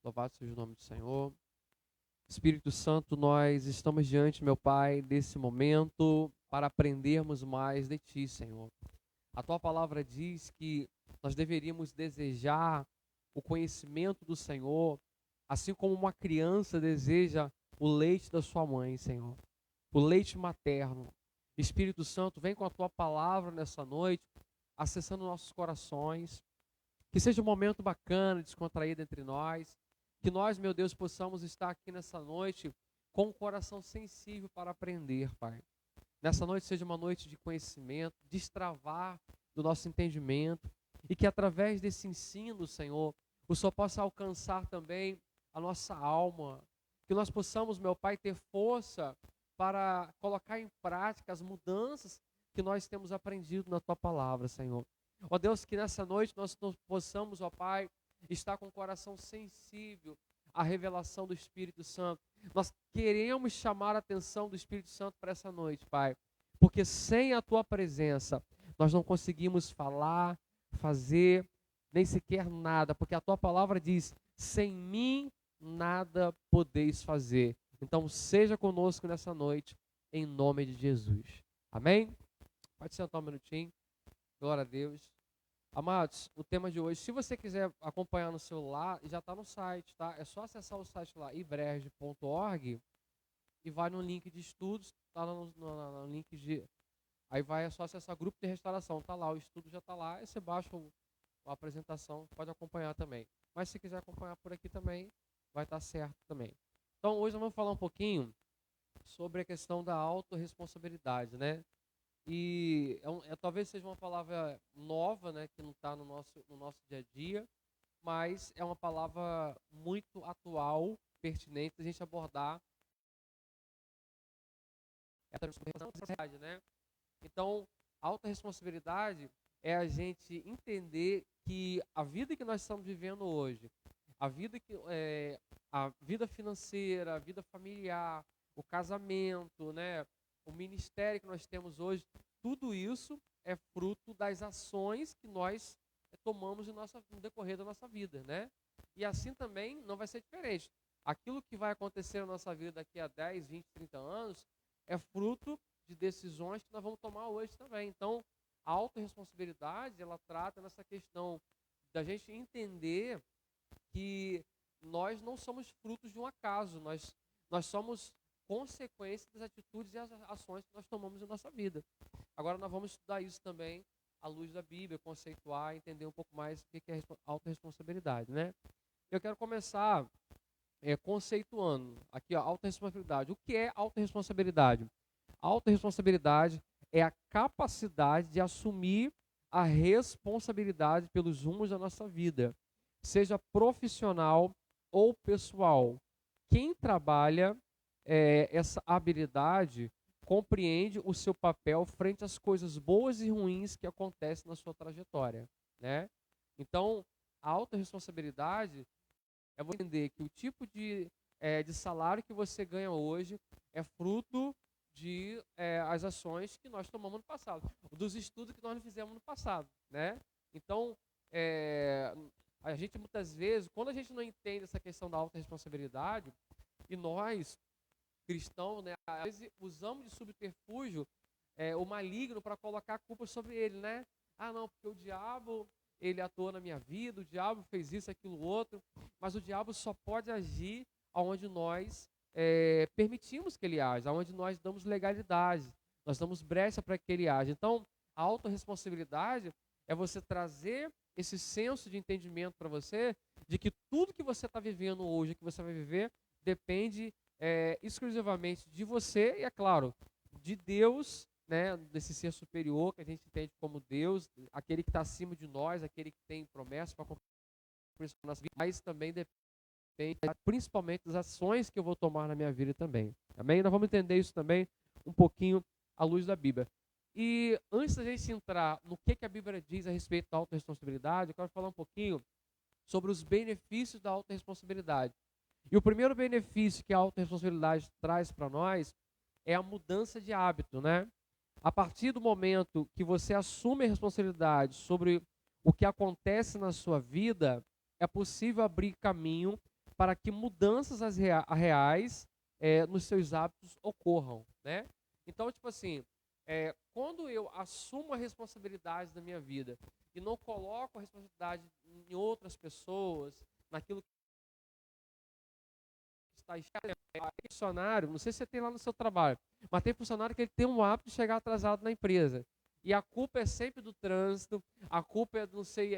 Louvado seja o nome do Senhor. Espírito Santo, nós estamos diante, meu Pai, desse momento para aprendermos mais de Ti, Senhor. A Tua palavra diz que nós deveríamos desejar o conhecimento do Senhor, assim como uma criança deseja o leite da sua mãe, Senhor, o leite materno. Espírito Santo, vem com a Tua palavra nessa noite, acessando nossos corações, que seja um momento bacana, descontraído entre nós, que nós, meu Deus, possamos estar aqui nessa noite com um coração sensível para aprender, Pai. Nessa noite seja uma noite de conhecimento, destravar do nosso entendimento, e que através desse ensino, Senhor, o Senhor possa alcançar também a nossa alma, que nós possamos, meu Pai, ter força para colocar em prática as mudanças que nós temos aprendido na Tua palavra, Senhor. Ó Deus, que nessa noite nós possamos, ó Pai, estar com o coração sensível à revelação do Espírito Santo. Nós queremos chamar a atenção do Espírito Santo para essa noite, Pai, porque sem a Tua presença nós não conseguimos falar, fazer, nem sequer nada, porque a Tua palavra diz: sem mim nada podeis fazer. Então seja conosco nessa noite, em nome de Jesus. Amém? Pode sentar um minutinho. Glória a Deus. Amados, o tema de hoje, se você quiser acompanhar no celular, já está no site, tá? É só acessar o site lá, ibrege.org, e vai no link de estudos, tá no link de... Aí é só acessar grupo de restauração, tá lá, o estudo já está lá, aí você baixa a apresentação, pode acompanhar também. Mas se quiser acompanhar por aqui também, vai estar certo também. Então hoje nós vamos falar um pouquinho sobre a questão da autorresponsabilidade, né? E talvez seja uma palavra nova, né, que não está no nosso dia a dia, mas é uma palavra muito atual, pertinente a gente abordar essa responsabilidade, né? Então, a autorresponsabilidade é a gente entender que a vida que nós estamos vivendo hoje, a vida financeira, a vida familiar, o casamento, né, o ministério que nós temos hoje, tudo isso é fruto das ações que nós tomamos no decorrer da nossa vida, né? E assim também não vai ser diferente. Aquilo que vai acontecer na nossa vida daqui a 10, 20, 30 anos é fruto de decisões que nós vamos tomar hoje também. Então, a autorresponsabilidade, ela trata nessa questão da gente entender que nós não somos frutos de um acaso, nós somos consequência das atitudes e as ações que nós tomamos em nossa vida. Agora nós vamos estudar isso também à luz da Bíblia, conceituar, entender um pouco mais o que é autorresponsabilidade, né? Eu quero começar conceituando aqui a autorresponsabilidade. O que é autorresponsabilidade? A autorresponsabilidade é a capacidade de assumir a responsabilidade pelos rumos da nossa vida, seja profissional ou pessoal. Quem trabalha essa habilidade compreende o seu papel frente às coisas boas e ruins que acontecem na sua trajetória, né? Então, a autorresponsabilidade é você entender que o tipo de salário que você ganha hoje é fruto de as ações que nós tomamos no passado, dos estudos que nós fizemos no passado, né? Então, a gente muitas vezes, quando a gente não entende essa questão da autorresponsabilidade, e nós cristãos, né, às vezes usamos de subterfúgio o maligno para colocar a culpa sobre ele, né? Ah, não, porque o diabo, ele atuou na minha vida, o diabo fez isso, aquilo, outro, mas o diabo só pode agir onde nós permitimos que ele age, onde nós damos legalidade, nós damos brecha para que ele age. Então, a autorresponsabilidade é você trazer esse senso de entendimento para você, de que tudo que você está vivendo hoje, que você vai viver, depende exclusivamente de você e, é claro, de Deus, né, desse ser superior que a gente entende como Deus, aquele que está acima de nós, aquele que tem promessa para cumprir a nossa vida, mas também depende principalmente das ações que eu vou tomar na minha vida também. Amém? Nós vamos entender isso também um pouquinho à luz da Bíblia. E antes da gente entrar no que a Bíblia diz a respeito da autorresponsabilidade, eu quero falar um pouquinho sobre os benefícios da autorresponsabilidade. E o primeiro benefício que a autorresponsabilidade traz para nós é a mudança de hábito, né? A partir do momento que você assume a responsabilidade sobre o que acontece na sua vida, é possível abrir caminho para que mudanças reais nos seus hábitos ocorram, né? Então, tipo assim, quando eu assumo a responsabilidade da minha vida e não coloco a responsabilidade em outras pessoas, naquilo que está escrito, funcionário, não sei se você tem lá no seu trabalho, mas tem funcionário que ele tem um hábito de chegar atrasado na empresa. E a culpa é sempre do trânsito, a culpa é, não sei,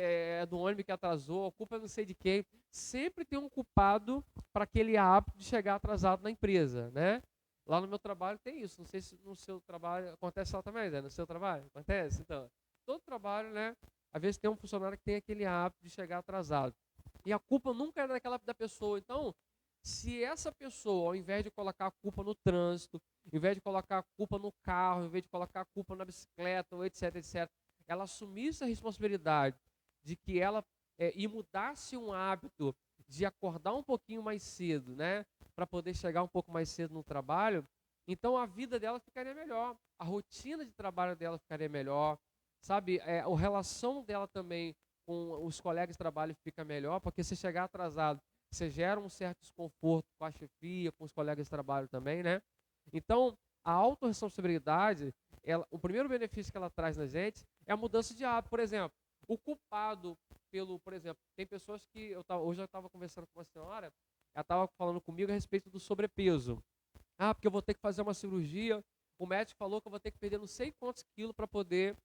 do ônibus que atrasou, a culpa é não sei de quem. Sempre tem um culpado para aquele hábito de chegar atrasado na empresa, né? Lá no meu trabalho tem isso. Não sei se no seu trabalho acontece lá também, né? No seu trabalho acontece? Então, todo trabalho, né? Às vezes tem um funcionário que tem aquele hábito de chegar atrasado. E a culpa nunca é da pessoa. Então, se essa pessoa, ao invés de colocar a culpa no trânsito, ao invés de colocar a culpa no carro, ao invés de colocar a culpa na bicicleta, ou etc, etc, ela assumisse a responsabilidade de que ela e mudasse um hábito de acordar um pouquinho mais cedo, né, para poder chegar um pouco mais cedo no trabalho, então a vida dela ficaria melhor, a rotina de trabalho dela ficaria melhor, sabe, a relação dela também com os colegas de trabalho fica melhor, porque se chegar atrasado você gera um certo desconforto com a chefia, com os colegas de trabalho também, né? Então, a autorresponsabilidade, o primeiro benefício que ela traz na gente é a mudança de hábito. Por exemplo, o culpado por exemplo, tem pessoas que, hoje eu estava conversando com uma senhora, ela estava falando comigo a respeito do sobrepeso. Ah, porque eu vou ter que fazer uma cirurgia, o médico falou que eu vou ter que perder não sei quantos quilos para poder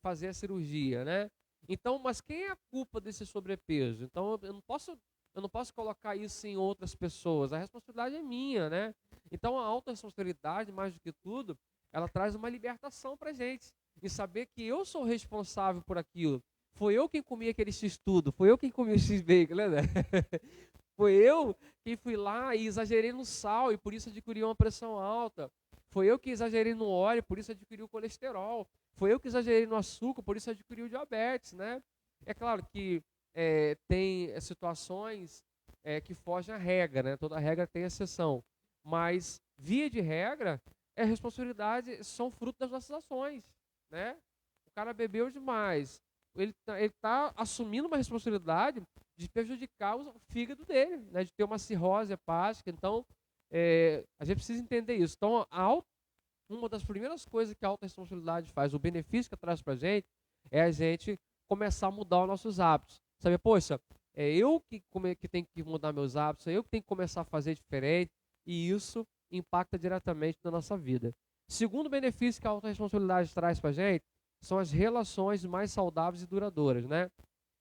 fazer a cirurgia, né? Então, mas quem é a culpa desse sobrepeso? Então, eu não posso colocar isso em outras pessoas. A responsabilidade é minha, né? Então a autorresponsabilidade, mais do que tudo, ela traz uma libertação para a gente. E saber que eu sou responsável por aquilo. Foi eu quem comi aquele x-tudo, foi eu quem comi o x-bacon, né? Foi eu quem fui lá e exagerei no sal e por isso adquiri uma pressão alta. Foi eu que exagerei no óleo, por isso adquiri o colesterol. Foi eu que exagerei no açúcar, por isso adquiri o diabetes, né? É claro que tem situações que fogem à regra, né? Toda regra tem exceção. Mas, via de regra, responsabilidade são fruto das nossas ações, né? O cara bebeu demais. Ele tá assumindo uma responsabilidade de prejudicar o fígado dele, né? De ter uma cirrose hepática. Então, a gente precisa entender isso. Então, uma das primeiras coisas que a autorresponsabilidade faz, o benefício que traz para a gente, é a gente começar a mudar os nossos hábitos. Sabe, poxa, é eu que tenho que mudar meus hábitos, é eu que tenho que começar a fazer diferente, e isso impacta diretamente na nossa vida. Segundo benefício que a autorresponsabilidade traz para a gente, são as relações mais saudáveis e duradouras, né?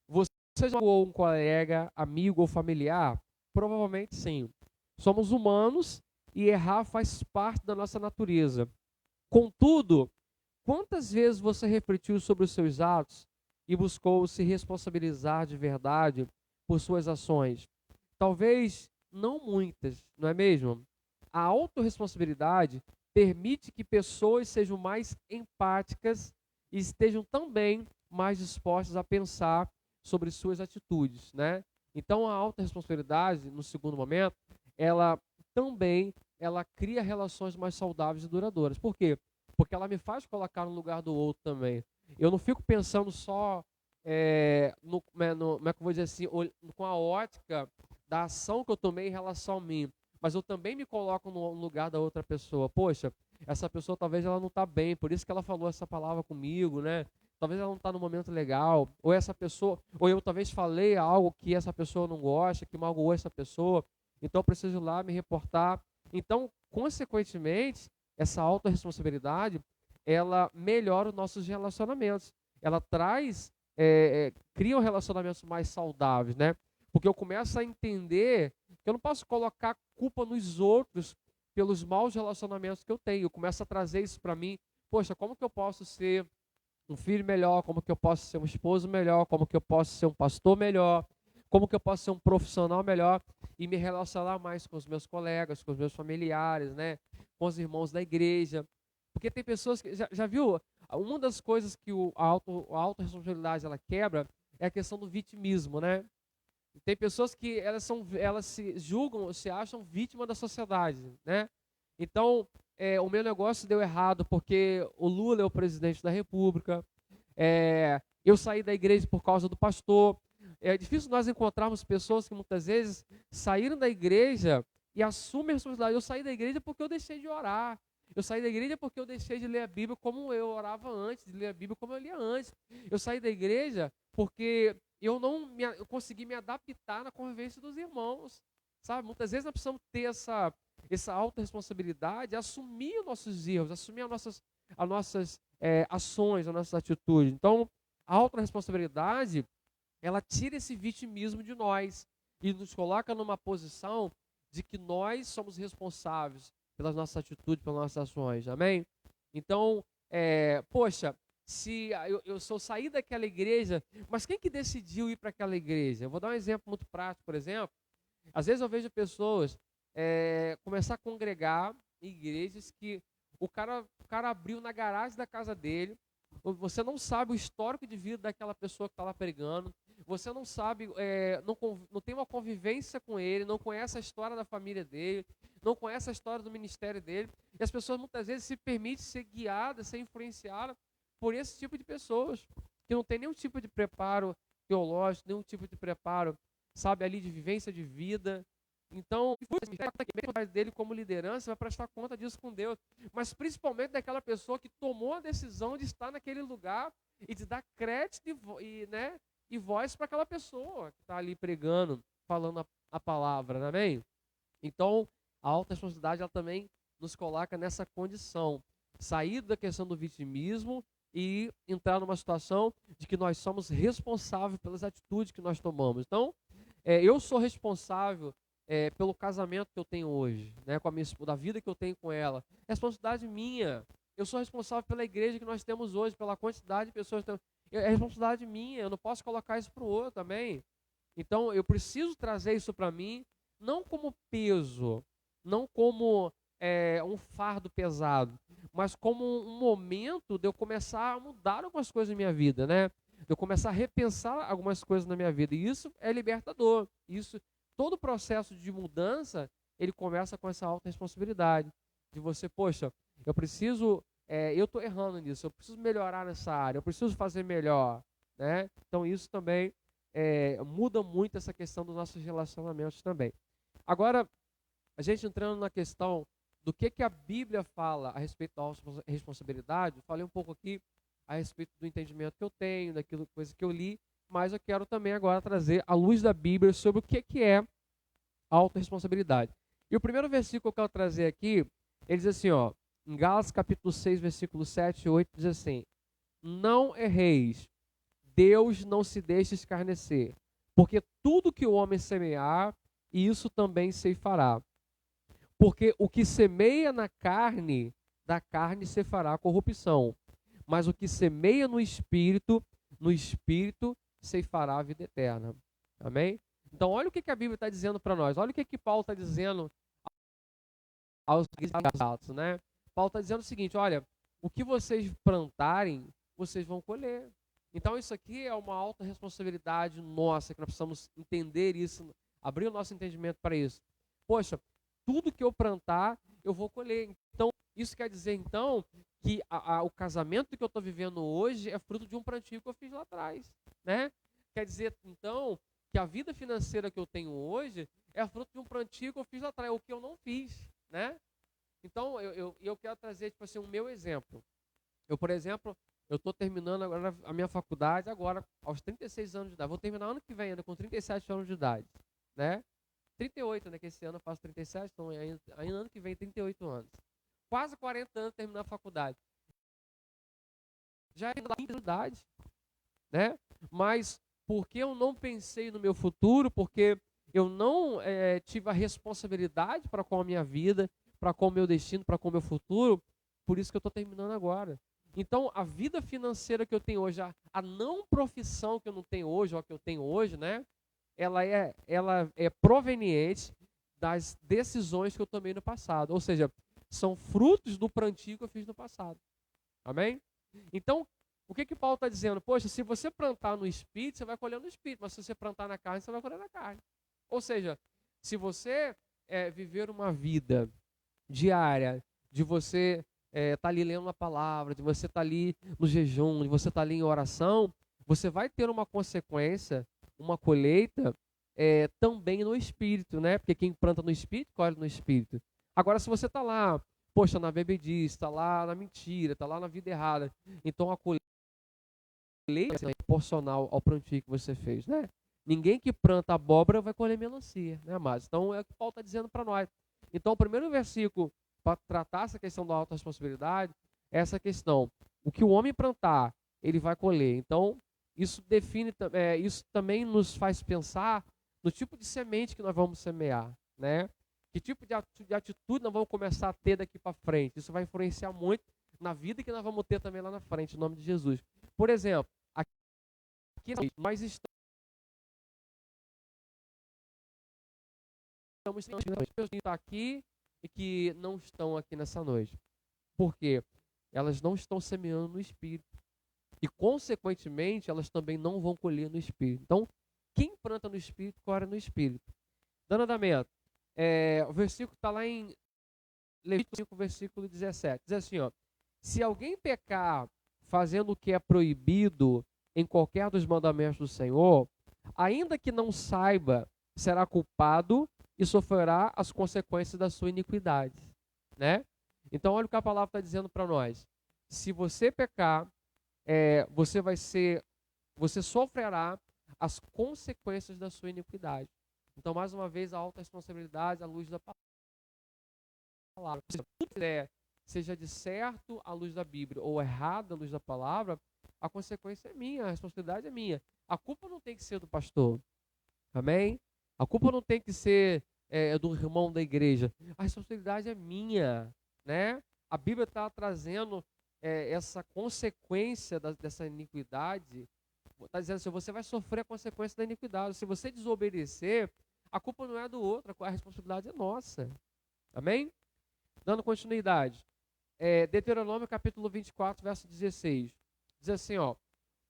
Você já magoou um colega, amigo ou familiar? Provavelmente sim. Somos humanos e errar faz parte da nossa natureza. Contudo, quantas vezes você refletiu sobre os seus atos e buscou se responsabilizar de verdade por suas ações? Talvez não muitas, não é mesmo? A autorresponsabilidade permite que pessoas sejam mais empáticas e estejam também mais dispostas a pensar sobre suas atitudes, né? Então a autorresponsabilidade, no segundo momento, ela também cria relações mais saudáveis e duradouras. Por quê? Porque ela me faz colocar no lugar do outro também. Eu não fico pensando só como é que eu vou dizer assim, com a ótica da ação que eu tomei em relação a mim, mas eu também me coloco no lugar da outra pessoa. Poxa, essa pessoa talvez ela não está bem, por isso que ela falou essa palavra comigo, né? Talvez ela não está no momento legal, ou essa pessoa, ou eu talvez falei algo que essa pessoa não gosta, que magoou essa pessoa, então eu preciso ir lá me reportar. Então, consequentemente, essa autorresponsabilidade, ela melhora os nossos relacionamentos. Ela cria relacionamentos mais saudáveis, né? Porque eu começo a entender que eu não posso colocar culpa nos outros pelos maus relacionamentos que eu tenho. Eu começo a trazer isso para mim. Poxa, como que eu posso ser um filho melhor? Como que eu posso ser um esposo melhor? Como que eu posso ser um pastor melhor? Como que eu posso ser um profissional melhor e me relacionar mais com os meus colegas, com os meus familiares, né? Com os irmãos da igreja. Porque tem pessoas que, já viu, uma das coisas que a autorresponsabilidade ela quebra é a questão do vitimismo, né? Tem pessoas que elas se julgam, se acham vítima da sociedade, né? Então, o meu negócio deu errado porque o Lula é o presidente da República, eu saí da igreja por causa do pastor. É difícil nós encontrarmos pessoas que muitas vezes saíram da igreja e assumem a responsabilidade. Eu saí da igreja porque eu deixei de orar. Eu saí da igreja porque eu deixei de ler a Bíblia como eu orava antes, de ler a Bíblia como eu lia antes. Eu saí da igreja porque eu consegui me adaptar na convivência dos irmãos. Sabe? Muitas vezes nós precisamos ter essa autorresponsabilidade, assumir os nossos erros, assumir as nossas ações, as nossas atitudes. Então, a autorresponsabilidade, ela tira esse vitimismo de nós e nos coloca numa posição de que nós somos responsáveis pelas nossas atitudes, pelas nossas ações, amém? Então, poxa, se eu saí daquela igreja, mas quem que decidiu ir para aquela igreja? Eu vou dar um exemplo muito prático, por exemplo. Às vezes eu vejo pessoas começar a congregar em igrejas que o cara abriu na garagem da casa dele. Você não sabe o histórico de vida daquela pessoa que está lá pregando. Você não sabe, não tem uma convivência com ele, não conhece a história da família dele, não conhece a história do ministério dele. E as pessoas muitas vezes se permitem ser guiadas, ser influenciadas por esse tipo de pessoas, que não tem nenhum tipo de preparo teológico, nenhum tipo de preparo, sabe, ali de vivência de vida. Então, dele como liderança vai prestar conta disso com Deus, mas principalmente daquela pessoa que tomou a decisão de estar naquele lugar e de dar crédito e voz para aquela pessoa que está ali pregando, falando a palavra, amém? Então, a alta responsabilidade ela também nos coloca nessa condição, sair da questão do vitimismo e entrar numa situação de que nós somos responsáveis pelas atitudes que nós tomamos. Então, eu sou responsável pelo casamento que eu tenho hoje, né, com a minha esposa, da vida que eu tenho com ela. É responsabilidade minha. Eu sou responsável pela igreja que nós temos hoje, pela quantidade de pessoas que temos. É responsabilidade minha, eu não posso colocar isso para o outro também. Então, eu preciso trazer isso para mim, não como peso, não como um fardo pesado, mas como um momento de eu começar a mudar algumas coisas na minha vida, né? De eu começar a repensar algumas coisas na minha vida. E isso é libertador. Todo o processo de mudança, ele começa com essa alta responsabilidade. De você, poxa, eu estou errando nisso, eu preciso melhorar nessa área, eu preciso fazer melhor, né? Então isso também muda muito essa questão dos nossos relacionamentos também. Agora, a gente entrando na questão do que a Bíblia fala a respeito da responsabilidade, eu falei um pouco aqui a respeito do entendimento que eu tenho, daquilo coisa que eu li, mas eu quero também agora trazer a luz da Bíblia sobre o que é autorresponsabilidade. E o primeiro versículo que eu quero trazer aqui, ele diz assim, ó, em Gálatas capítulo 6, versículo 7 e 8, diz assim: não erreis, Deus não se deixa escarnecer, porque tudo que o homem semear, isso também ceifará. Porque o que semeia na carne, da carne ceifará corrupção, mas o que semeia no espírito ceifará a vida eterna. Amém? Então, olha o que a Bíblia está dizendo para nós. Olha o que Paulo está dizendo aos Gálatas, né? Paulo está dizendo o seguinte: olha, o que vocês plantarem, vocês vão colher. Então, isso aqui é uma alta responsabilidade nossa, que nós precisamos entender isso, abrir o nosso entendimento para isso. Poxa, tudo que eu plantar, eu vou colher. Então, isso quer dizer, então, que o casamento que eu estou vivendo hoje é fruto de um plantio que eu fiz lá atrás, né? Quer dizer, então, que a vida financeira que eu tenho hoje é fruto de um plantio que eu fiz lá atrás, o que eu não fiz, né? Então, eu quero trazer, tipo assim, o meu exemplo. Por exemplo, eu estou terminando agora a minha faculdade agora, aos 36 anos de idade. Vou terminar ano que vem ainda, com 37 anos de idade, né? 38, né? Que esse ano eu faço 37, então ainda ano que vem 38 anos. Quase 40 anos terminando a faculdade. Já é da idade, né? Mas porque eu não pensei no meu futuro, porque eu não tive a responsabilidade para com a minha vida, para com o meu destino, para com o meu futuro, por isso que eu estou terminando agora. Então, a vida financeira que eu tenho hoje, a não profissão que eu não tenho hoje, ou que eu tenho hoje, né? Ela é proveniente das decisões que eu tomei no passado. Ou seja, são frutos do plantio que eu fiz no passado. Amém? Então, o que Paulo está dizendo? Poxa, se você plantar no Espírito, você vai colher no Espírito. Mas se você plantar na carne, você vai colher na carne. Ou seja, se você viver uma vida diária, de você estar ali lendo a palavra, de você estar ali no jejum, de você estar ali em oração, você vai ter uma consequência uma colheita também no espírito, né? Porque quem planta no espírito, colhe no espírito. Agora, se você está lá, poxa, na bebedice, está lá na mentira, está lá na vida errada, então a colheita é proporcional ao plantio que você fez, né? Ninguém que planta abóbora vai colher melancia, né, mas então é o que Paulo está dizendo para nós. Então, o primeiro versículo para tratar essa questão da autorresponsabilidade é essa questão. O que o homem plantar, ele vai colher. Então, isso define, isso também nos faz pensar no tipo de semente que nós vamos semear, né? Que tipo de atitude nós vamos começar a ter daqui para frente. Isso vai influenciar muito na vida que nós vamos ter também lá na frente, em nome de Jesus. Por exemplo, aqui nós estamos pessoas que estão aqui e que não estão aqui nessa noite. Por quê? Elas não estão semeando no Espírito. E, consequentemente, elas também não vão colher no Espírito. Então, quem planta no Espírito, colhe no Espírito. Dando andamento, o versículo está lá em Levítico 5, versículo 17. Diz assim, ó, se alguém pecar fazendo o que é proibido em qualquer dos mandamentos do Senhor, ainda que não saiba, será culpado e sofrerá as consequências da sua iniquidade, né? Então, olha o que a palavra está dizendo para nós. Se você pecar, você sofrerá as consequências da sua iniquidade. Então, mais uma vez, a autorresponsabilidade à luz da palavra. Se tudo seja de certo à luz da Bíblia ou errado à luz da palavra, a consequência é minha, a responsabilidade é minha. A culpa não tem que ser do pastor. Amém? A culpa não tem que ser do irmão da igreja. A responsabilidade é minha, né? A Bíblia está trazendo essa consequência dessa iniquidade. Está dizendo assim, você vai sofrer a consequência da iniquidade. Se você desobedecer, a culpa não é do outro, a responsabilidade é nossa. Amém? Dando continuidade. Deuteronômio capítulo 24, verso 16. Diz assim, ó,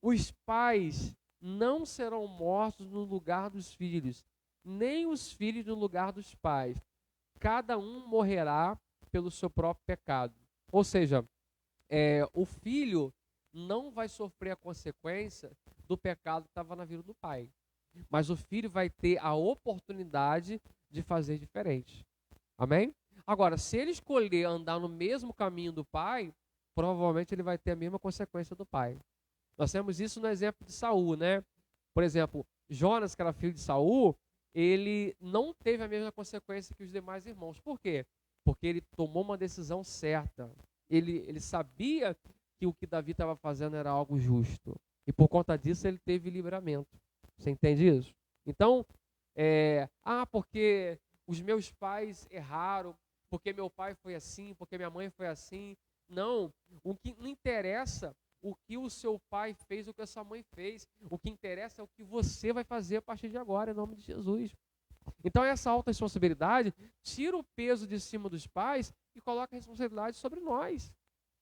os pais não serão mortos no lugar dos filhos, nem os filhos no lugar dos pais. Cada um morrerá pelo seu próprio pecado. Ou seja, o filho não vai sofrer a consequência do pecado que estava na vida do pai. Mas o filho vai ter a oportunidade de fazer diferente. Amém? Agora, se ele escolher andar no mesmo caminho do pai, provavelmente ele vai ter a mesma consequência do pai. Nós temos isso no exemplo de Saul, né? Por exemplo, Jonas, que era filho de Saul, ele não teve a mesma consequência que os demais irmãos. Por quê? Porque ele tomou uma decisão certa. Ele sabia que o que Davi estava fazendo era algo justo. E por conta disso ele teve livramento. Você entende isso? Então, porque os meus pais erraram, porque meu pai foi assim, porque minha mãe foi assim. Não, o que não interessa o que o seu pai fez, o que a sua mãe fez. O que interessa é o que você vai fazer a partir de agora, em nome de Jesus. Então essa autorresponsabilidade tira o peso de cima dos pais e coloca a responsabilidade sobre nós.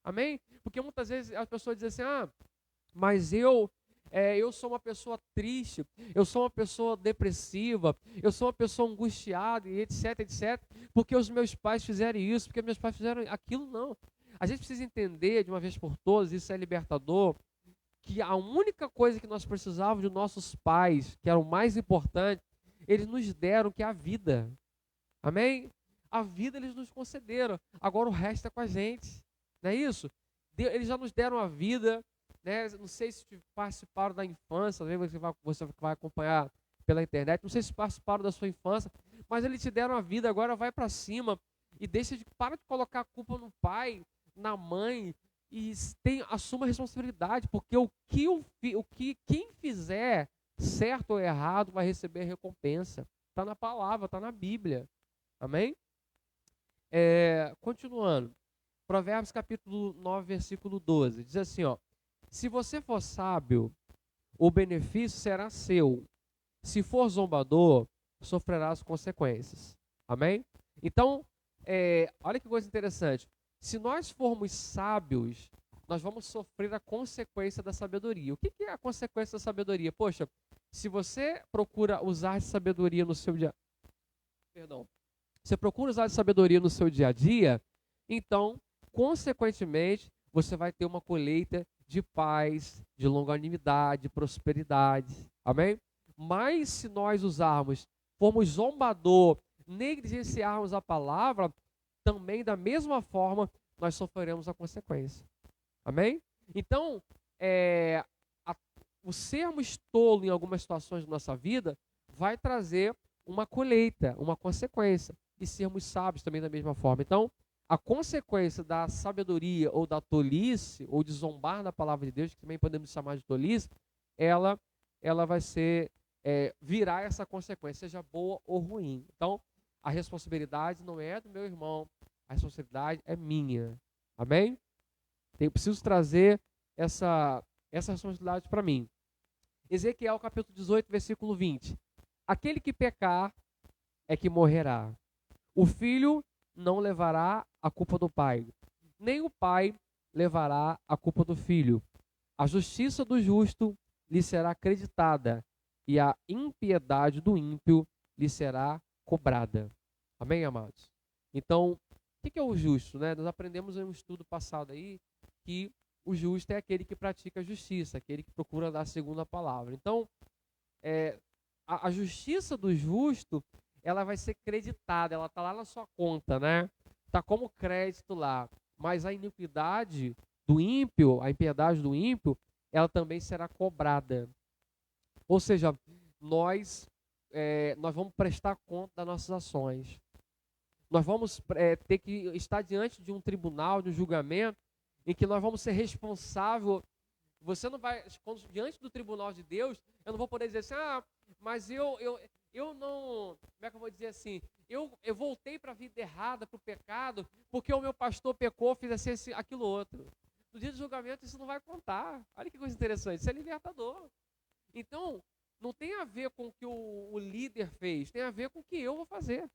Amém? Porque muitas vezes as pessoas dizem assim, mas eu sou uma pessoa triste, eu sou uma pessoa depressiva, eu sou uma pessoa angustiada, e etc, etc, porque os meus pais fizeram isso, porque meus pais fizeram aquilo. Não. A gente precisa entender de uma vez por todas, isso é libertador, que a única coisa que nós precisávamos de nossos pais, que era o mais importante, eles nos deram, que é a vida. Amém? A vida eles nos concederam, agora o resto é com a gente. Não é isso? Eles já nos deram a vida, né? Não sei se participaram da infância, você vai acompanhar pela internet, não sei se participaram da sua infância, mas eles te deram a vida, agora vai para cima e para de colocar a culpa no pai, na mãe, e assuma a responsabilidade, porque quem fizer certo ou errado vai receber recompensa. Está na palavra, está na Bíblia. Amém? Continuando. Provérbios capítulo 9, versículo 12. Diz assim, ó. Se você for sábio, o benefício será seu. Se for zombador, sofrerá as consequências. Amém? Então, olha que coisa interessante. Se nós formos sábios, nós vamos sofrer a consequência da sabedoria. O que é a consequência da sabedoria? Poxa, se você procura usar sabedoria no seu dia... Você procura usar sabedoria no seu dia a dia, então, consequentemente, você vai ter uma colheita de paz, de longanimidade, de prosperidade. Amém? Mas se nós formos zombador, negligenciarmos a palavra, também da mesma forma nós sofreremos a consequência. Amém? Então, o sermos tolo em algumas situações da nossa vida vai trazer uma colheita, uma consequência. E sermos sábios também da mesma forma. Então, a consequência da sabedoria ou da tolice, ou de zombar da palavra de Deus, que também podemos chamar de tolice, ela vai ser, virar essa consequência, seja boa ou ruim. Então, a responsabilidade não é do meu irmão, a responsabilidade é minha. Amém? Eu preciso trazer essa responsabilidade para mim. Ezequiel capítulo 18, versículo 20. Aquele que pecar é que morrerá. O filho não levará a culpa do pai, nem o pai levará a culpa do filho. A justiça do justo lhe será acreditada, e a impiedade do ímpio lhe será cobrada. Amém, amados? Então, o que é o justo, né? Nós aprendemos em um estudo passado aí que o justo é aquele que pratica a justiça, aquele que procura dar a segunda palavra. Então, a justiça do justo, ela vai ser creditada, ela está lá na sua conta, né? Está como crédito lá. Mas a iniquidade do ímpio, a impiedade do ímpio, ela também será cobrada. Ou seja, nós vamos prestar conta das nossas ações. Nós vamos ter que estar diante de um tribunal, de um julgamento, em que nós vamos ser responsável. Você não vai, diante do tribunal de Deus, eu não vou poder dizer assim, mas eu não, como é que eu vou dizer assim, eu voltei para a vida errada, para o pecado, porque o meu pastor pecou, fez assim, aquilo outro. No dia do julgamento isso não vai contar. Olha que coisa interessante, isso é libertador. Então, não tem a ver com o que o líder fez, tem a ver com o que eu vou fazer.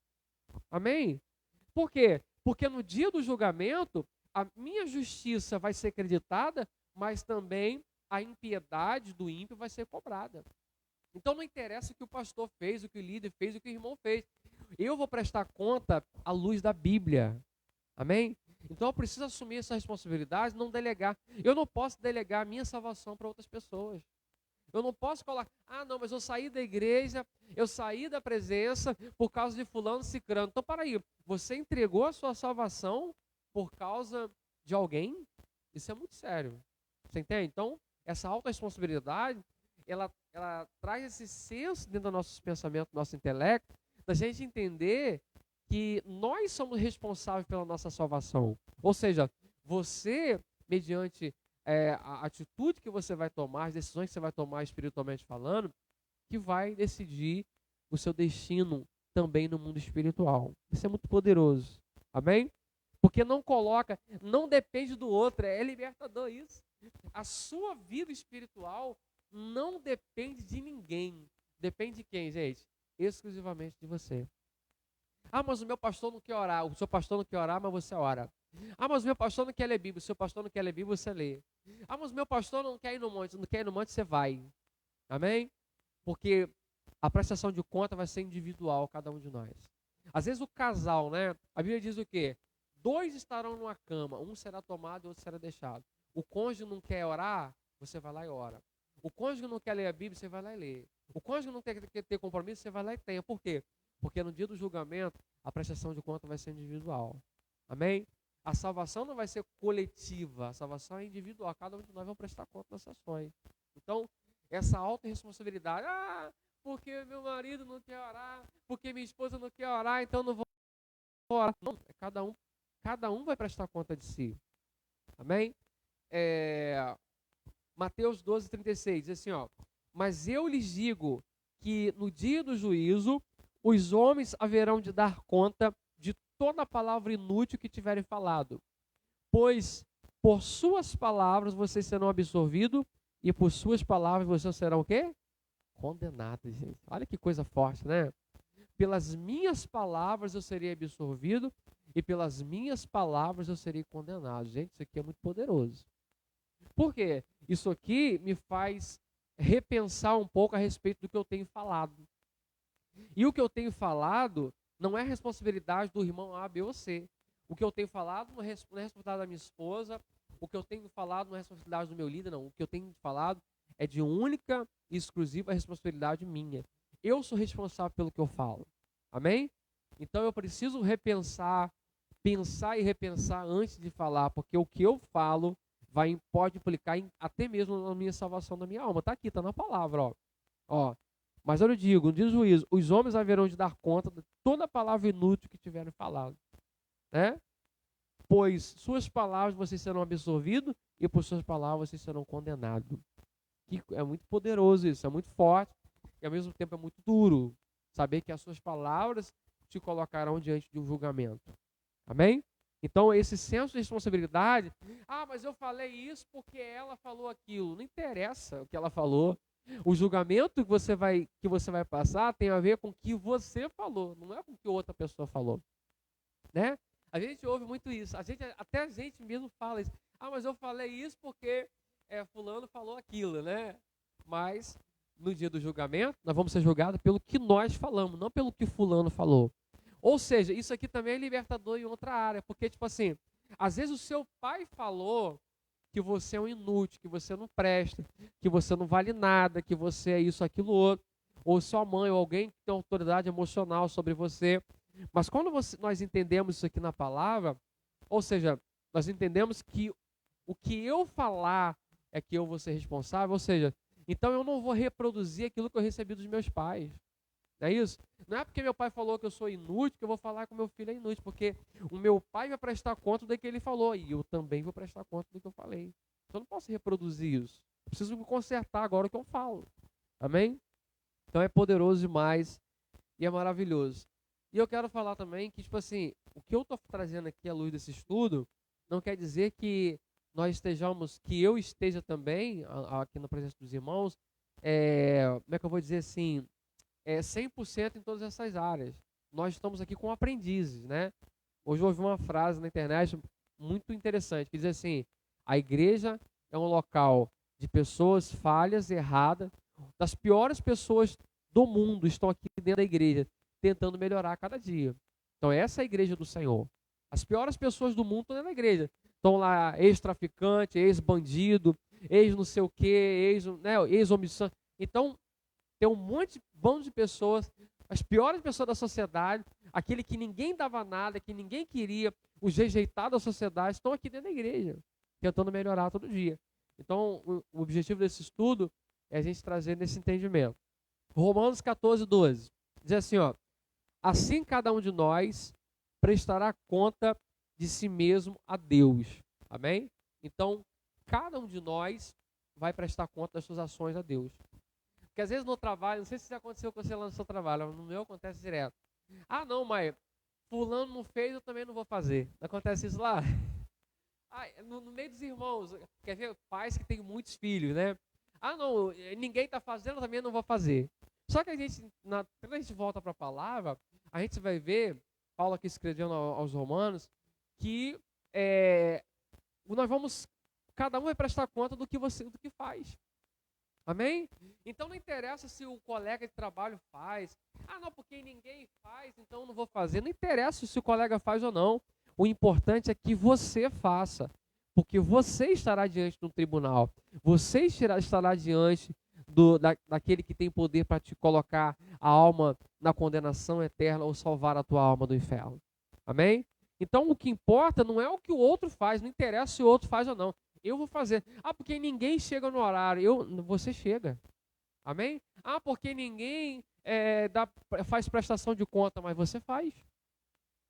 Amém? Por quê? Porque no dia do julgamento, a minha justiça vai ser creditada, mas também a impiedade do ímpio vai ser cobrada. Então não interessa o que o pastor fez, o que o líder fez, o que o irmão fez. Eu vou prestar conta à luz da Bíblia. Amém? Então eu preciso assumir essa responsabilidade, não delegar. Eu não posso delegar a minha salvação para outras pessoas. Eu não posso falar, não, mas eu saí da igreja, eu saí da presença por causa de fulano, cicrano. Então, para aí, você entregou a sua salvação por causa de alguém? Isso é muito sério. Você entende? Então, essa autorresponsabilidade, ela traz esse senso dentro dos nossos pensamentos, do nosso intelecto, da gente entender que nós somos responsáveis pela nossa salvação. Ou seja, você, mediante a atitude que você vai tomar, as decisões que você vai tomar espiritualmente falando, que vai decidir o seu destino também no mundo espiritual. Isso é muito poderoso. Amém? Porque não depende do outro, é libertador isso. A sua vida espiritual não depende de ninguém. Depende de quem, gente? Exclusivamente de você. Mas o meu pastor não quer orar. O seu pastor não quer orar, mas você ora. Mas o meu pastor não quer ler Bíblia. O seu pastor não quer ler Bíblia, você lê. Mas o meu pastor não quer ir no monte. Não quer ir no monte, você vai. Amém? Porque a prestação de conta vai ser individual, cada um de nós. Às vezes o casal, né? A Bíblia diz o quê? 2 estarão numa cama, um será tomado e outro será deixado. O cônjuge não quer orar, você vai lá e ora. O cônjuge não quer ler a Bíblia, você vai lá e lê. O cônjuge não quer ter compromisso, você vai lá e tenha. Por quê? Porque no dia do julgamento, a prestação de conta vai ser individual. Amém? A salvação não vai ser coletiva, a salvação é individual. Cada um de nós vai prestar conta das ações. Então, essa autorresponsabilidade, porque meu marido não quer orar, porque minha esposa não quer orar, então não vou orar. Não, cada um vai prestar conta de si. Amém? Mateus 12, 36, diz assim, mas eu lhes digo que no dia do juízo, os homens haverão de dar conta de toda a palavra inútil que tiverem falado, pois por suas palavras vocês serão absorvidos e por suas palavras vocês serão o quê? Condenados, gente. Olha que coisa forte, né? Pelas minhas palavras eu serei absorvido e pelas minhas palavras eu serei condenado. Gente, isso aqui é muito poderoso. Por quê? Isso aqui me faz repensar um pouco a respeito do que eu tenho falado. E o que eu tenho falado não é responsabilidade do irmão A, B ou C. O que eu tenho falado não é responsabilidade da minha esposa. O que eu tenho falado não é responsabilidade do meu líder, não. O que eu tenho falado é de única e exclusiva responsabilidade minha. Eu sou responsável pelo que eu falo. Amém? Então eu preciso repensar, pensar e repensar antes de falar, porque o que eu falo pode implicar até mesmo na minha salvação da minha alma. Está aqui, está na palavra. Ó. Mas eu digo, no dia do juízo, os homens haverão de dar conta de toda a palavra inútil que tiverem falado. Né? Pois suas palavras vocês serão absorvidos e por suas palavras vocês serão condenados. É muito poderoso isso, é muito forte e ao mesmo tempo é muito duro. Saber que as suas palavras te colocarão diante de um julgamento. Amém? Então, esse senso de responsabilidade, mas eu falei isso porque ela falou aquilo. Não interessa o que ela falou. O julgamento que você vai passar tem a ver com o que você falou, não é com o que outra pessoa falou. Né? A gente ouve muito isso. Até a gente mesmo fala isso. Mas eu falei isso porque fulano falou aquilo, né? Mas no dia do julgamento, nós vamos ser julgados pelo que nós falamos, não pelo que fulano falou. Ou seja, isso aqui também é libertador em outra área, porque, tipo assim, às vezes o seu pai falou que você é um inútil, que você não presta, que você não vale nada, que você é isso, aquilo, outro, ou sua mãe, ou alguém que tem autoridade emocional sobre você. Mas quando nós entendemos isso aqui na palavra, ou seja, nós entendemos que o que eu falar é que eu vou ser responsável, ou seja, então eu não vou reproduzir aquilo que eu recebi dos meus pais. Não é isso? Não é porque meu pai falou que eu sou inútil que eu vou falar que o meu filho é inútil, porque o meu pai vai prestar conta do que ele falou e eu também vou prestar conta do que eu falei. Então eu não posso reproduzir isso. Eu preciso me consertar agora o que eu falo. Amém? Então é poderoso demais e é maravilhoso. E eu quero falar também que, tipo assim, o que eu estou trazendo aqui à luz desse estudo não quer dizer que que eu esteja também, aqui na presença dos irmãos, como é que eu vou dizer assim, 100% em todas essas áreas. Nós estamos aqui como aprendizes, né? Hoje eu ouvi uma frase na internet muito interessante, que diz assim, a igreja é um local de pessoas falhas, erradas, das piores pessoas do mundo estão aqui dentro da igreja, tentando melhorar a cada dia. Então essa é a igreja do Senhor. As piores pessoas do mundo estão dentro da igreja. Estão lá ex-traficante, ex-bandido, ex-não sei o quê, ex-omissão. Então, tem um bando de pessoas, as piores pessoas da sociedade, aquele que ninguém dava nada, que ninguém queria, os rejeitados da sociedade, estão aqui dentro da igreja, tentando melhorar todo dia. Então, o objetivo desse estudo é a gente trazer nesse entendimento. Romanos 14, 12. Diz assim, assim cada um de nós prestará conta de si mesmo a Deus. Amém? Então, cada um de nós vai prestar conta das suas ações a Deus. Porque às vezes no trabalho, não sei se isso aconteceu com você lá no seu trabalho, no meu acontece direto. Não, mas fulano não fez, eu também não vou fazer. Não acontece isso lá? No meio dos irmãos, quer ver pais que têm muitos filhos, né? Não, ninguém está fazendo, eu também não vou fazer. Só que quando a gente volta para a palavra, a gente vai ver, Paulo aqui escrevendo aos Romanos, que cada um vai prestar conta do que faz. Amém? Então não interessa se o colega de trabalho faz. Não, porque ninguém faz, então não vou fazer. Não interessa se o colega faz ou não. O importante é que você faça. Porque você estará diante de um tribunal. Você estará diante daquele que tem poder para te colocar a alma na condenação eterna ou salvar a tua alma do inferno. Amém? Então o que importa não é o que o outro faz. Não interessa se o outro faz ou não. Eu vou fazer. Porque ninguém chega no horário. Você chega. Amém? Porque ninguém faz prestação de conta, mas você faz.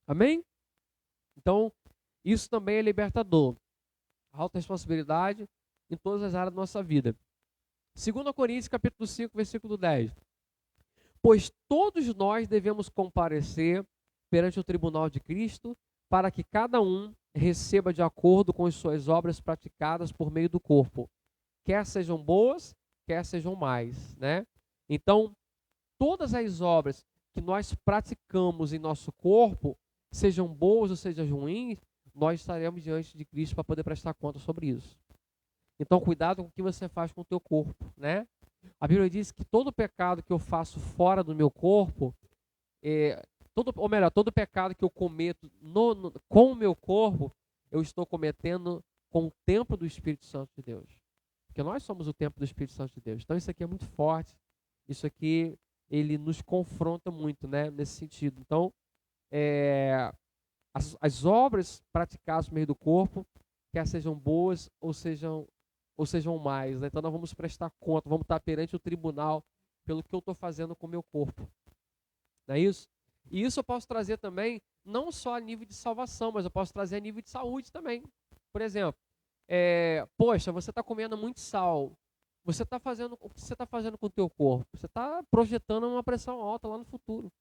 Amém? Então, isso também é libertador. Alta responsabilidade em todas as áreas da nossa vida. 2 Coríntios, capítulo 5, versículo 10. Pois todos nós devemos comparecer perante o tribunal de Cristo, para que cada um receba de acordo com as suas obras praticadas por meio do corpo, quer sejam boas, quer sejam mais, né? Então, todas as obras que nós praticamos em nosso corpo, sejam boas ou sejam ruins, nós estaremos diante de Cristo para poder prestar conta sobre isso. Então, cuidado com o que você faz com o teu corpo, né? A Bíblia diz que todo pecado que eu faço fora do meu corpo, todo pecado que eu cometo com o meu corpo, eu estou cometendo com o templo do Espírito Santo de Deus. Porque nós somos o templo do Espírito Santo de Deus. Então isso aqui é muito forte. Isso aqui, ele nos confronta muito, né? Nesse sentido. Então, as obras praticadas no meio do corpo, quer sejam boas ou sejam mais, né? Então nós vamos prestar conta, vamos estar perante o tribunal pelo que eu estou fazendo com o meu corpo. Não é isso? E isso eu posso trazer também, não só a nível de salvação, mas eu posso trazer a nível de saúde também. Por exemplo, poxa, você está comendo muito sal. O que você está fazendo com o teu corpo? Você está projetando uma pressão alta lá no futuro,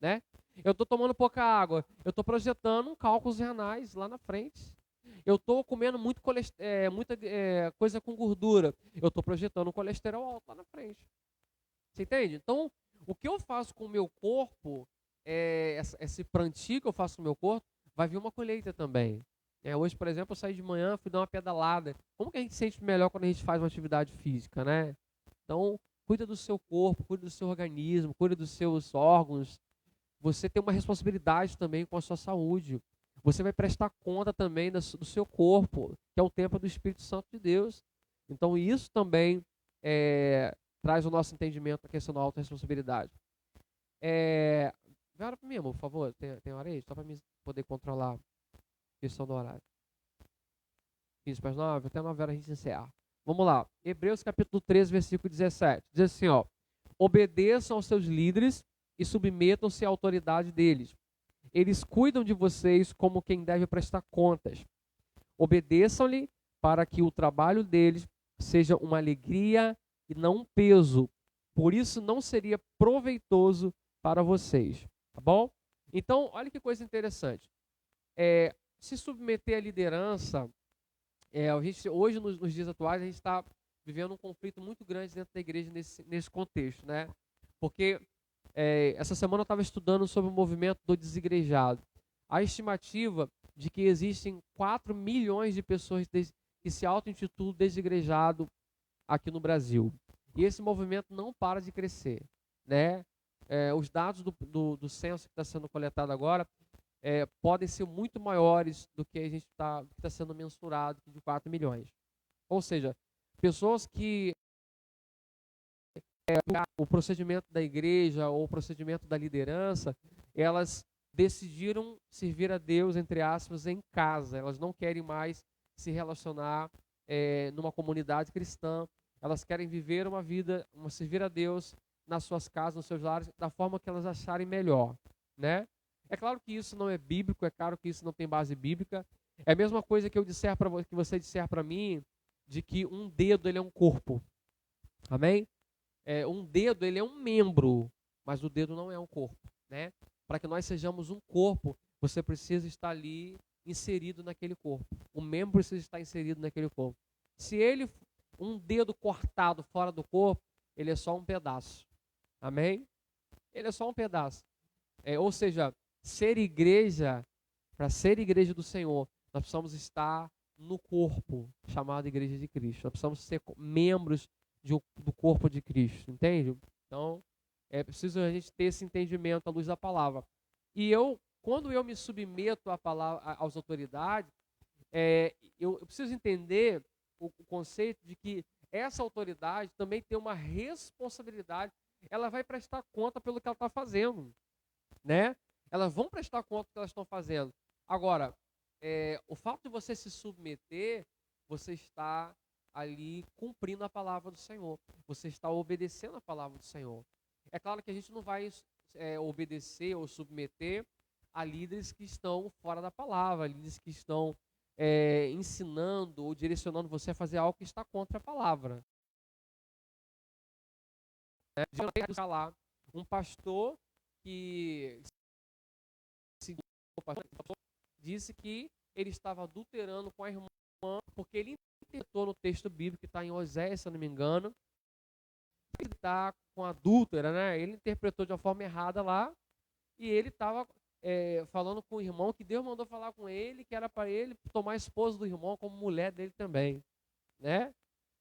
né? Eu estou tomando pouca água. Eu estou projetando cálculos renais lá na frente. Eu estou comendo muita coisa com gordura. Eu estou projetando um colesterol alto lá na frente. Você entende? Então, o que eu faço com o meu corpo, esse plantio que eu faço com o meu corpo, vai vir uma colheita também. Hoje, por exemplo, eu saí de manhã, fui dar uma pedalada. Como que a gente se sente melhor quando a gente faz uma atividade física, né? Então, cuida do seu corpo, cuida do seu organismo, cuida dos seus órgãos. Você tem uma responsabilidade também com a sua saúde. Você vai prestar conta também do seu corpo, que é o templo do Espírito Santo de Deus. Então, isso também traz o nosso entendimento da questão da autorresponsabilidade. Vê a hora para mim, amor, por favor. Tem hora aí? Só para mim poder controlar a questão do horário. 15 para as 9, até 9 horas a gente encerra. Vamos lá. Hebreus capítulo 13, versículo 17. Diz assim, ó. Obedeçam aos seus líderes e submetam-se à autoridade deles. Eles cuidam de vocês como quem deve prestar contas. Obedeçam-lhe para que o trabalho deles seja uma alegria e não um peso. Por isso não seria proveitoso para vocês. Tá bom? Então, olha que coisa interessante. Se submeter à liderança, hoje, nos dias atuais, a gente está vivendo um conflito muito grande dentro da igreja nesse contexto, né? Porque essa semana eu estava estudando sobre o movimento do desigrejado. A estimativa de que existem 4 milhões de pessoas que se auto-intitulam desigrejado aqui no Brasil. E esse movimento não para de crescer, né? Os dados do censo que está sendo coletado agora podem ser muito maiores do que está sendo mensurado de 4 milhões. Ou seja, pessoas que o procedimento da igreja ou o procedimento da liderança, elas decidiram servir a Deus, entre aspas, em casa. Elas não querem mais se relacionar numa comunidade cristã. Elas querem viver uma vida, servir a Deus nas suas casas, nos seus lares, da forma que elas acharem melhor, né? É claro que isso não é bíblico, é claro que isso não tem base bíblica. É a mesma coisa que que você disser para mim, de que um dedo ele é um corpo. Amém? Um dedo ele é um membro, mas o dedo não é um corpo, né? Para que nós sejamos um corpo, você precisa estar ali inserido naquele corpo. O membro precisa estar inserido naquele corpo. Se um dedo cortado fora do corpo, ele é só um pedaço. Amém? Ele é só um pedaço. Ou seja, para ser igreja do Senhor, nós precisamos estar no corpo chamado Igreja de Cristo. Nós precisamos ser membros do corpo de Cristo, entende? Então, é preciso a gente ter esse entendimento à luz da palavra. E quando eu me submeto às autoridades, eu preciso entender o conceito de que essa autoridade também tem uma responsabilidade. Ela vai prestar conta pelo que ela está fazendo, né? Elas vão prestar conta do que elas estão fazendo. Agora, o fato de você se submeter, você está ali cumprindo a palavra do Senhor. Você está obedecendo a palavra do Senhor. É claro que a gente não vai obedecer ou submeter a líderes que estão fora da palavra, líderes que estão ensinando ou direcionando você a fazer algo que está contra a palavra. Lá um pastor que disse que ele estava adulterando com a irmã, porque ele interpretou no texto bíblico que está em Oséias, se eu não me engano, ele está com a adúltera, né? Ele interpretou de uma forma errada lá, e ele estava falando com o irmão que Deus mandou falar com ele, que era para ele tomar a esposa do irmão como mulher dele também, né?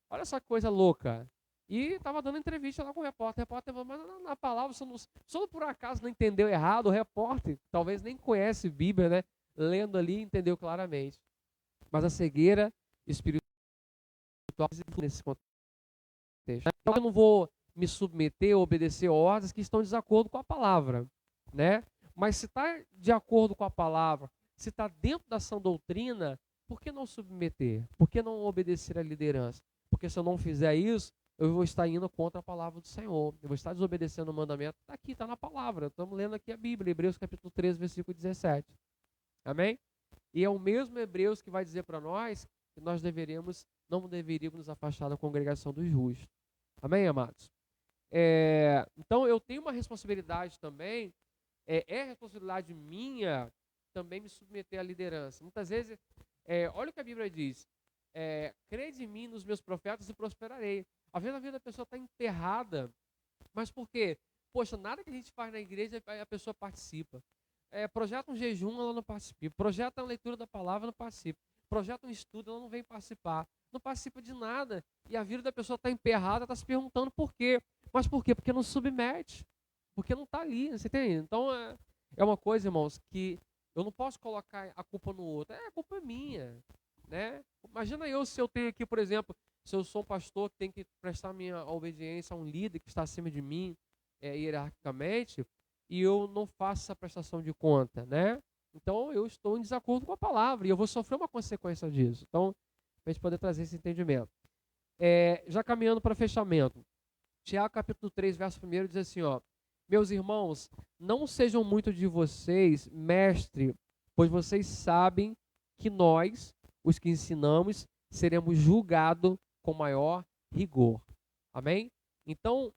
Olha essa coisa louca. E estava dando entrevista lá com o repórter. O repórter falou, mas na palavra, só por acaso não entendeu errado, o repórter talvez nem conhece Bíblia, né? Lendo ali, entendeu claramente. Mas a cegueira espiritual nesse contexto. Então, eu não vou me submeter ou obedecer ordens que estão de desacordo com a palavra, né? Mas se está de acordo com a palavra, se está dentro da sã doutrina, por que não submeter? Por que não obedecer à liderança? Porque se eu não fizer isso, eu vou estar indo contra a palavra do Senhor. Eu vou estar desobedecendo o mandamento. Está aqui, está na palavra. Estamos lendo aqui a Bíblia, Hebreus capítulo 13, versículo 17. Amém? E é o mesmo Hebreus que vai dizer para nós que nós não deveríamos nos afastar da congregação dos justos. Amém, amados? Então eu tenho uma responsabilidade também, é responsabilidade minha também me submeter à liderança. Muitas vezes, olha o que a Bíblia diz, crede em mim, nos meus profetas e prosperarei. Às vezes a vida da pessoa está enterrada, mas por quê? Poxa, nada que a gente faz na igreja a pessoa participa. Projeta um jejum, ela não participa. Projeta a leitura da palavra, não participa. Projeta um estudo, ela não vem participar. Não participa de nada. E a vida da pessoa está emperrada, está se perguntando por quê. Mas por quê? Porque não submete. Porque não está ali, você entende? Então é uma coisa, irmãos, que eu não posso colocar a culpa no outro. A culpa é minha, né? Imagina se eu tenho aqui, por exemplo, se eu sou um pastor que tem que prestar minha obediência a um líder que está acima de mim, hierarquicamente, e eu não faço essa prestação de conta, né? Então eu estou em desacordo com a palavra e eu vou sofrer uma consequência disso. Então, para a gente poder trazer esse entendimento. Já caminhando para fechamento. Tiago capítulo 3, verso 1 diz assim, ó: meus irmãos, não sejam muito de vocês, mestre, pois vocês sabem que nós, os que ensinamos, seremos julgados com maior rigor. Amém? Então,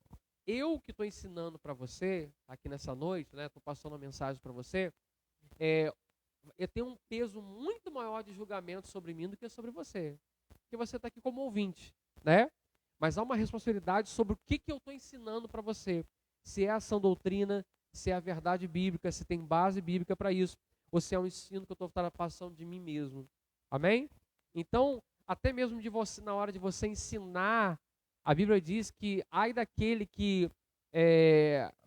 eu que estou ensinando para você, aqui nessa noite, né? Estou passando uma mensagem para você, eu tenho um peso muito maior de julgamento sobre mim do que sobre você. Porque você está aqui como ouvinte, né? Mas há uma responsabilidade sobre o que eu estou ensinando para você. Se é a sã doutrina, se é a verdade bíblica, se tem base bíblica para isso, ou se é um ensino que eu estou passando de mim mesmo. Amém? Então, até mesmo de você, na hora de você ensinar, a Bíblia diz que ai daquele que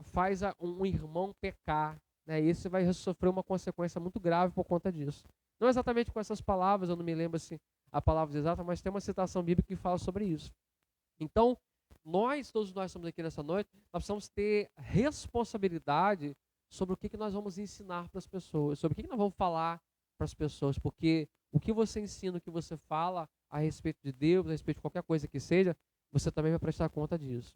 faz um irmão pecar, né? Esse vai sofrer uma consequência muito grave por conta disso. Não exatamente com essas palavras, eu não me lembro assim, a palavra exata, mas tem uma citação bíblica que fala sobre isso. Então, todos nós estamos aqui nessa noite, nós precisamos ter responsabilidade sobre o que nós vamos ensinar para as pessoas, sobre o que nós vamos falar para as pessoas, porque o que você ensina, o que você fala a respeito de Deus, a respeito de qualquer coisa que seja, você também vai prestar conta disso.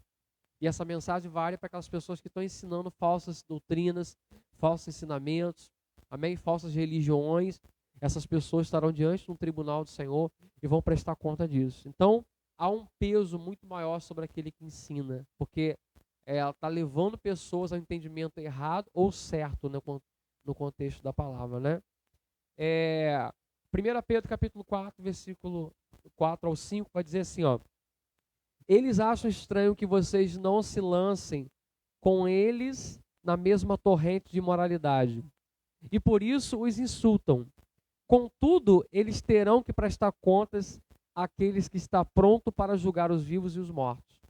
E essa mensagem vale para aquelas pessoas que estão ensinando falsas doutrinas, falsos ensinamentos, amém? Falsas religiões. Essas pessoas estarão diante de um tribunal do Senhor e vão prestar conta disso. Então, há um peso muito maior sobre aquele que ensina, porque ela está levando pessoas ao entendimento errado ou certo, né, no contexto da palavra, né? 1 Pedro capítulo 4, versículo 4 ao 5, vai dizer assim, ó: eles acham estranho que vocês não se lancem com eles na mesma torrente de imoralidade, e por isso os insultam. Contudo, eles terão que prestar contas àqueles que está pronto para julgar os vivos e os mortos.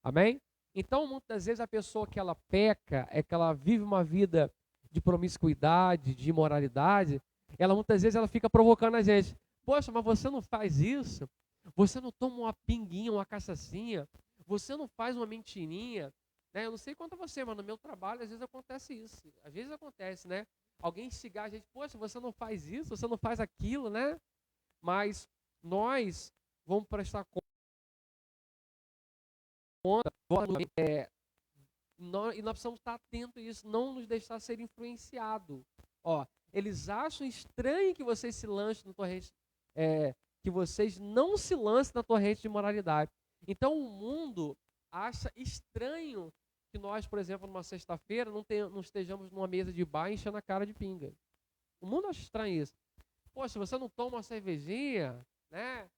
Amém? Então, muitas vezes a pessoa que ela peca, que ela vive uma vida de promiscuidade, de imoralidade, muitas vezes ela fica provocando a gente. Poxa, mas você não faz isso? Você não toma uma pinguinha, uma cachaçinha? Você não faz uma mentirinha? Né? Eu não sei quanto a você, mas no meu trabalho às vezes acontece isso. Às vezes acontece, né? Alguém instigar a gente, poxa, você não faz isso, você não faz aquilo, né? Mas nós vamos prestar conta, e nós precisamos estar atentos a isso, não nos deixar ser influenciado. Ó, eles acham estranho que vocês se lancem na torrente, que vocês não se lancem na torrente de imoralidade. Então o mundo acha estranho que nós, por exemplo, numa sexta-feira, não estejamos numa mesa de bar enchendo a cara de pinga. O mundo acha estranho isso. Poxa, você não toma uma cervejinha, né?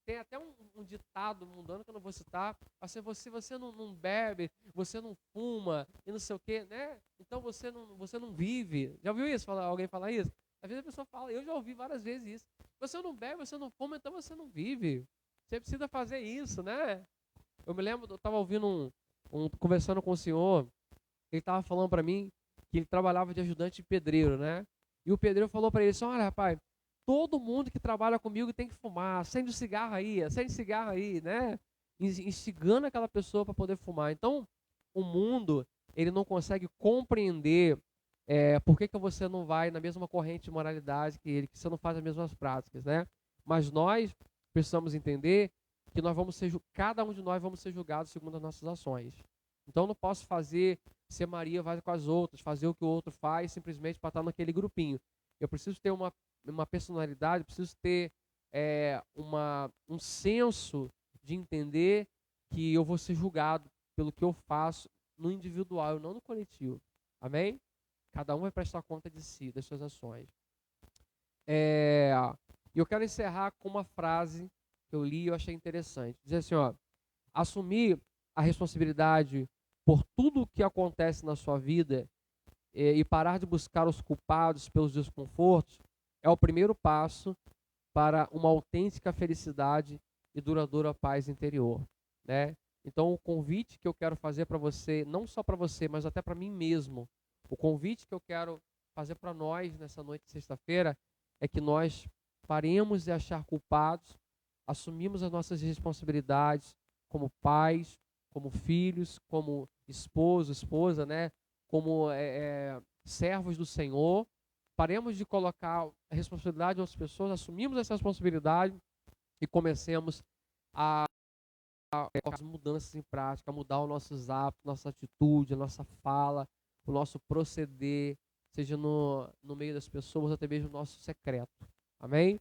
Tem até um ditado mundano que eu não vou citar, assim, você não bebe, você não fuma, e não sei o quê, né? Então você não vive. Já ouviu isso? Alguém falar isso? Às vezes a pessoa fala, eu já ouvi várias vezes isso. Você não bebe, você não fuma, então você não vive. Você precisa fazer isso, né? Eu me lembro, eu estava ouvindo conversando com o senhor, ele estava falando para mim que ele trabalhava de ajudante de pedreiro, né? E o pedreiro falou para ele assim, olha, rapaz, todo mundo que trabalha comigo tem que fumar, acende cigarro aí, né? Instigando aquela pessoa para poder fumar. Então, o mundo, ele não consegue compreender por que você não vai na mesma corrente de moralidade que ele, que você não faz as mesmas práticas, né? Mas nós precisamos entender que cada um de nós vamos ser julgados segundo as nossas ações. Então, eu não posso ser Maria vai com as outras, fazer o que o outro faz simplesmente para estar naquele grupinho. Eu preciso ter uma personalidade, preciso ter um senso de entender que eu vou ser julgado pelo que eu faço no individual e não no coletivo. Amém? Cada um vai prestar conta de si, das suas ações. E eu quero encerrar com uma frase que eu li e eu achei interessante. Diz assim, assumir a responsabilidade por tudo o que acontece na sua vida e parar de buscar os culpados pelos desconfortos é o primeiro passo para uma autêntica felicidade e duradoura paz interior, né? Então, o convite que eu quero fazer para você, não só para você, mas até para mim mesmo, o convite que eu quero fazer para nós nessa noite de sexta-feira é que nós paremos de achar culpados, assumimos as nossas responsabilidades como pais, como filhos, como esposo, esposa, né? Como servos do Senhor. Paremos de colocar a responsabilidade em outras pessoas, assumimos essa responsabilidade e comecemos a colocar mudanças em prática, a mudar os nossos hábitos, nossa atitude, a nossa fala, o nosso proceder, seja no meio das pessoas, até mesmo no nosso secreto. Amém?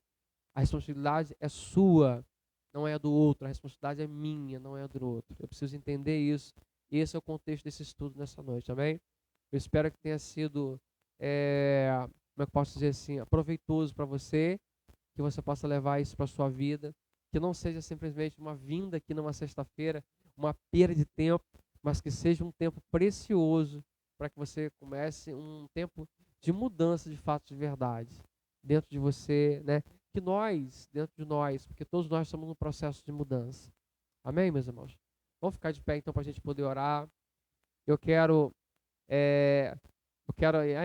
A responsabilidade é sua, não é do outro. A responsabilidade é minha, não é do outro. Eu preciso entender isso. E esse é o contexto desse estudo nessa noite. Amém? Eu espero que tenha sido, como é que eu posso dizer assim, proveitoso para você, que você possa levar isso para a sua vida, que não seja simplesmente uma vinda aqui numa sexta-feira, uma perda de tempo, mas que seja um tempo precioso para que você comece um tempo de mudança de fato de verdade dentro de você, né? Que nós, dentro de nós, porque todos nós estamos num processo de mudança. Amém, meus irmãos? Vamos ficar de pé então para a gente poder orar. Eu quero, é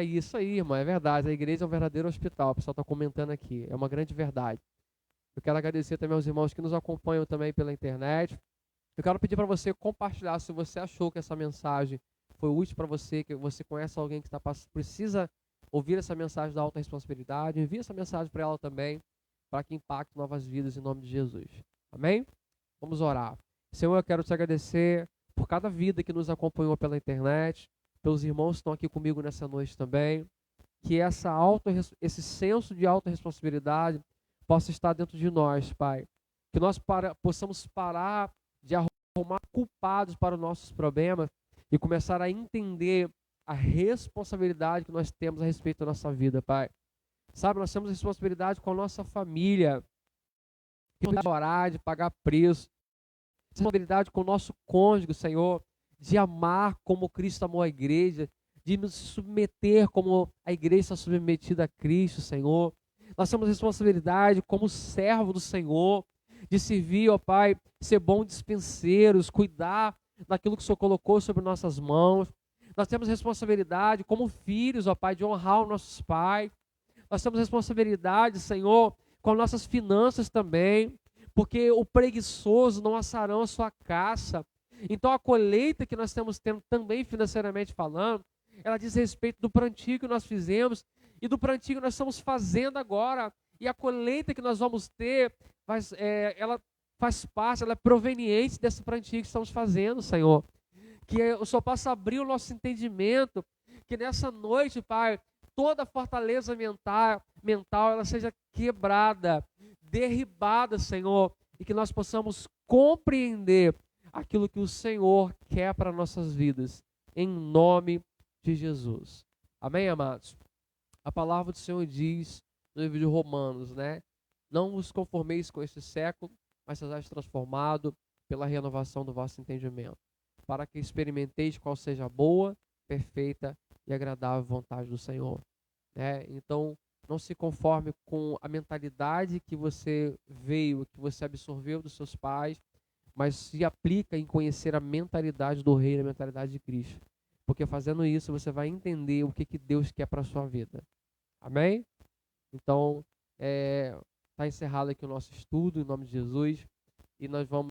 isso aí, irmão, é verdade. A igreja é um verdadeiro hospital. O pessoal está comentando aqui, é uma grande verdade. Eu quero agradecer também aos irmãos que nos acompanham também pela internet. Eu quero pedir para você compartilhar, se você achou que essa mensagem foi útil para você, que você conhece alguém que precisa ouvir essa mensagem da alta responsabilidade, envie essa mensagem para ela também, para que impacte novas vidas em nome de Jesus. Amém? Vamos orar. Senhor, eu quero te agradecer por cada vida que nos acompanhou pela internet, pelos irmãos que estão aqui comigo nessa noite também, que esse senso de alta responsabilidade possa estar dentro de nós, Pai. Que nós possamos parar de arrumar culpados para os nossos problemas e começar a entender a responsabilidade que nós temos a respeito da nossa vida, Pai. Sabe, nós temos responsabilidade com a nossa família, de orar, de pagar preço, responsabilidade com o nosso cônjuge, Senhor, de amar como Cristo amou a igreja, de nos submeter como a igreja está submetida a Cristo, Senhor. Nós temos responsabilidade como servo do Senhor, de servir, ó Pai, ser bom dispenseiros, cuidar daquilo que o Senhor colocou sobre nossas mãos. Nós temos responsabilidade como filhos, ó Pai, de honrar os nossos pais. Nós temos responsabilidade, Senhor, com nossas finanças também, porque o preguiçoso não assarão a sua caça. Então a colheita que nós estamos tendo também financeiramente falando, ela diz respeito do plantio que nós fizemos e do plantio que nós estamos fazendo agora. E a colheita que nós vamos ter, ela faz parte, ela é proveniente desse plantio que estamos fazendo, Senhor. Que o Senhor possa abrir o nosso entendimento, que nessa noite, Pai, toda fortaleza mental ela seja quebrada, derribada, Senhor, e que nós possamos compreender aquilo que o Senhor quer para nossas vidas, em nome de Jesus. Amém, amados? A palavra do Senhor diz no livro de Romanos, né? Não vos conformeis com este século, mas sejais transformado pela renovação do vosso entendimento, para que experimenteis qual seja a boa, perfeita e agradável vontade do Senhor. Então, não se conforme com a mentalidade que você veio, que você absorveu dos seus pais, mas se aplica em conhecer a mentalidade do Rei, a mentalidade de Cristo. Porque fazendo isso, você vai entender o que Deus quer para a sua vida. Amém? Então, Está encerrado aqui o nosso estudo, em nome de Jesus, e nós vamos